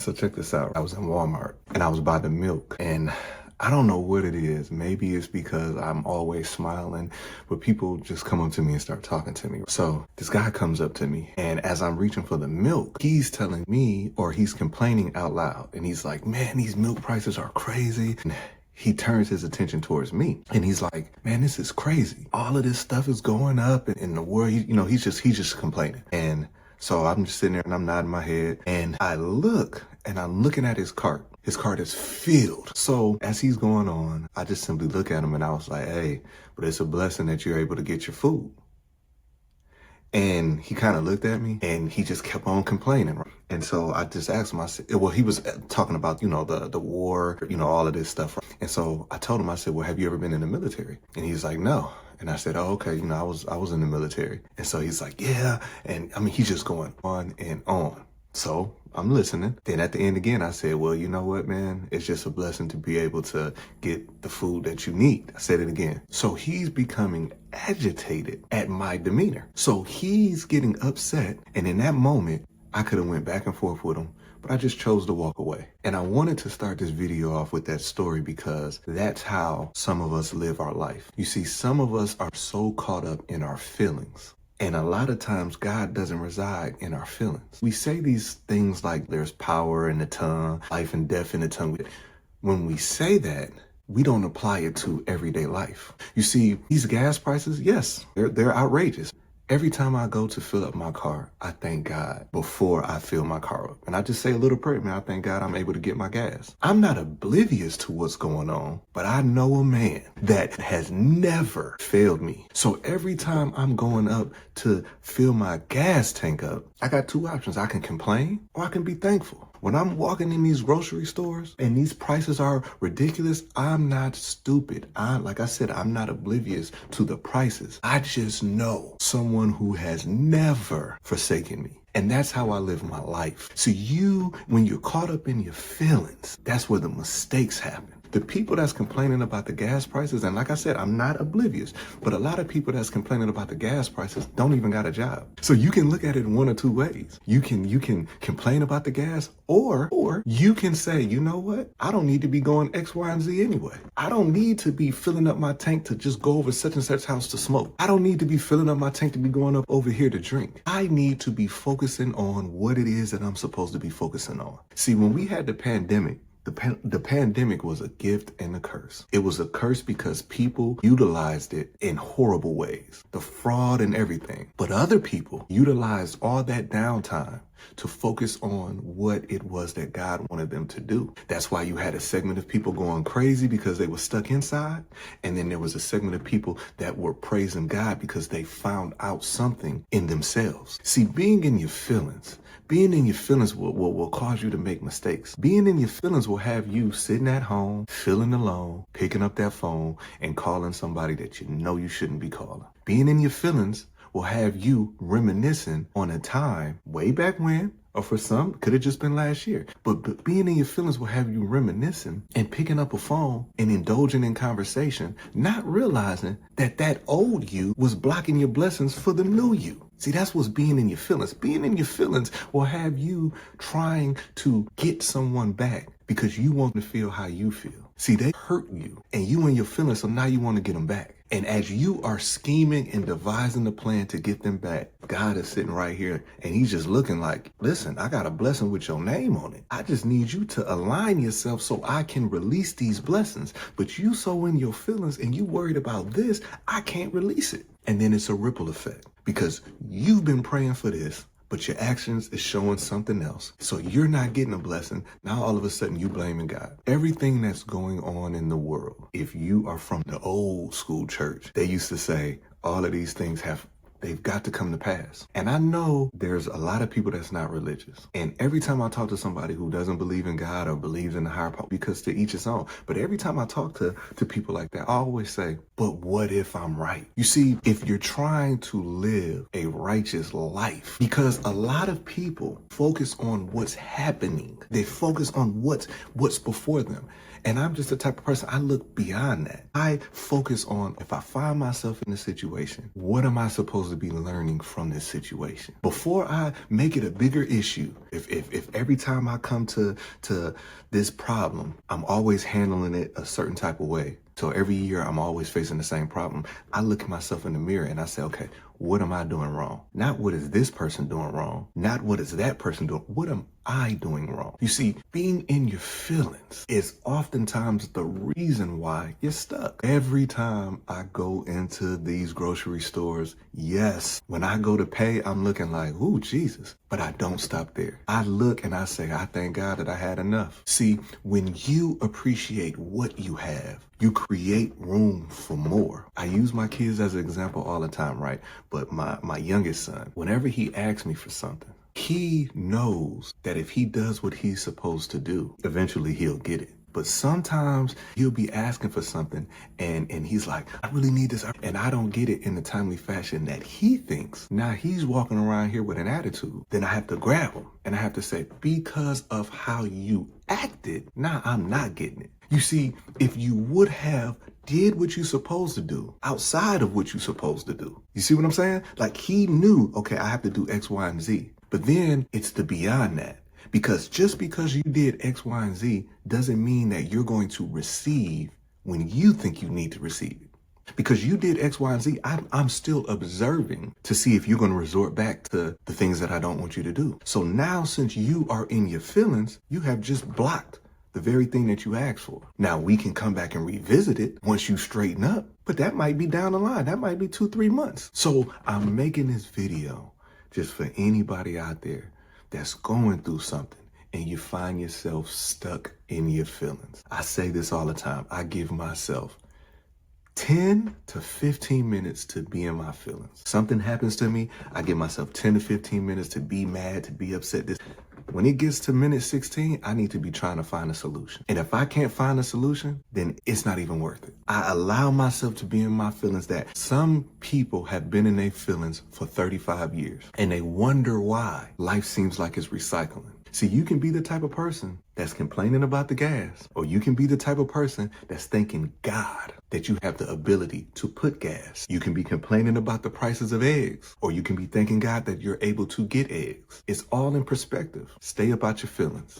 So check this out. I was in Walmart and I was by the milk, and I don't know what it is. Maybe it's because I'm always smiling, but people just come up to me and start talking to me. So this guy comes up to me, and as I'm reaching for the milk, he's telling me, or he's complaining out loud. And he's like, man, these milk prices are crazy. And he turns his attention towards me and he's like, man, this is crazy. All of this stuff is going up in the world. He's just complaining. And so I'm just sitting there and I'm nodding my head, and I look and I'm looking at his cart. His cart is filled. So as he's going on, I just simply look at him and I was like, hey, but it's a blessing that you're able to get your food. And he kind of looked at me and he just kept on complaining. And so I just asked him, I said, well, he was talking about, the war, all of this stuff. And so I told him, I said, well, have you ever been in the military? And he's like, no. And I said, oh, okay, I was in the military. And so he's like, yeah. And I mean, he's just going on and on. So I'm listening. Then at the end again, I said, well, you know what, man? It's just a blessing to be able to get the food that you need. I said it again. So he's becoming agitated at my demeanor. So he's getting upset. And in that moment, I could have went back and forth with him, but I just chose to walk away. And I wanted to start this video off with that story because that's how some of us live our life. You see, some of us are so caught up in our feelings. And a lot of times God doesn't reside in our feelings. We say these things like there's power in the tongue, life and death in the tongue. When we say that, we don't apply it to everyday life. You see, these gas prices, yes, they're outrageous. Every time I go to fill up my car, I thank God before I fill my car up. And I just say a little prayer, man, I thank God I'm able to get my gas. I'm not oblivious to what's going on, but I know a man that has never failed me. So every time I'm going up to fill my gas tank up, I got two options. I can complain or I can be thankful. When I'm walking in these grocery stores and these prices are ridiculous, I'm not stupid. Like I said, I'm not oblivious to the prices. I just know someone who has never forsaken me. And that's how I live my life. So when you're caught up in your feelings, that's where the mistakes happen. The people that's complaining about the gas prices, and like I said, I'm not oblivious, but a lot of people that's complaining about the gas prices don't even got a job. So you can look at it in one or two ways. You can complain about the gas, or you can say, you know what? I don't need to be going X, Y, and Z anyway. I don't need to be filling up my tank to just go over such and such house to smoke. I don't need to be filling up my tank to be going up over here to drink. I need to be focusing on what it is that I'm supposed to be focusing on. See, when we had the pandemic, the pandemic was a gift and a curse. It was a curse because people utilized it in horrible ways, the fraud and everything. But other people utilized all that downtime to focus on what it was that God wanted them to do. That's why you had a segment of people going crazy because they were stuck inside. And then there was a segment of people that were praising God because they found out something in themselves. See, being in your feelings will cause you to make mistakes. Being in your feelings will have you sitting at home, feeling alone, picking up that phone and calling somebody that you know you shouldn't be calling. Being in your feelings will have you reminiscing on a time way back when, or for some, could have just been last year. But being in your feelings will have you reminiscing and picking up a phone and indulging in conversation, not realizing that old you was blocking your blessings for the new you. See, that's what's being in your feelings. Being in your feelings will have you trying to get someone back because you want to feel how you feel. See, they hurt you and you in your feelings, so now you want to get them back. And as you are scheming and devising the plan to get them back, God is sitting right here and he's just looking like, listen, I got a blessing with your name on it. I just need you to align yourself so I can release these blessings. But you so in your feelings and you worried about this, I can't release it. And then it's a ripple effect because you've been praying for this, but your actions is showing something else. So you're not getting a blessing. Now all of a sudden you blaming God. Everything that's going on in the world, if you are from the old school church, they used to say all of these things they've got to come to pass. And I know there's a lot of people that's not religious. And every time I talk to somebody who doesn't believe in God or believes in the higher power, because to each his own, but every time I talk to people like that, I always say, but what if I'm right? You see, if you're trying to live a righteous life, because a lot of people focus on what's happening. They focus on what's before them. And I'm just the type of person, I look beyond that. I focus on, if I find myself in a situation, what am I supposed supposed to be learning from this situation? Before I make it a bigger issue, if every time I come to this problem, I'm always handling it a certain type of way. So every year I'm always facing the same problem. I look at myself in the mirror and I say, okay, what am I doing wrong? Not what is this person doing wrong? Not what is that person doing? What am I doing wrong? You see, being in your feelings is oftentimes the reason why you're stuck. Every time I go into these grocery stores, yes, when I go to pay, I'm looking like, ooh, Jesus. But I don't stop there. I look and I say, I thank God that I had enough. See, when you appreciate what you have, you create room for more. I use my kids as an example all the time, right? But my youngest son, whenever he asks me for something, he knows that if he does what he's supposed to do, eventually he'll get it. But sometimes he'll be asking for something and he's like, I really need this. And I don't get it in the timely fashion that he thinks. Now he's walking around here with an attitude. Then I have to grab him and I have to say, because of how you acted, now I'm not getting it. You see, if you would have did what you're supposed to do outside of what you're supposed to do. You see what I'm saying? Like he knew, okay, I have to do X, Y, and Z. But then it's the beyond that. Because just because you did X, Y, and Z doesn't mean that you're going to receive when you think you need to receive it. Because you did X, Y, and Z, I'm still observing to see if you're going to resort back to the things that I don't want you to do. So now since you are in your feelings, you have just blocked the very thing that you asked for. Now we can come back and revisit it once you straighten up, but that might be down the line. That might be 2-3 months. So I'm making this video just for anybody out there that's going through something and you find yourself stuck in your feelings. I say this all the time. I give myself 10 to 15 minutes to be in my feelings. Something happens to me, I give myself 10 to 15 minutes to be mad, to be upset. When it gets to minute 16, I need to be trying to find a solution. And if I can't find a solution, then it's not even worth it. I allow myself to be in my feelings that some people have been in their feelings for 35 years and they wonder why life seems like it's recycling. See, you can be the type of person that's complaining about the gas, or you can be the type of person that's thanking God that you have the ability to put gas. You can be complaining about the prices of eggs, or you can be thanking God that you're able to get eggs. It's all in perspective. Stay about your feelings.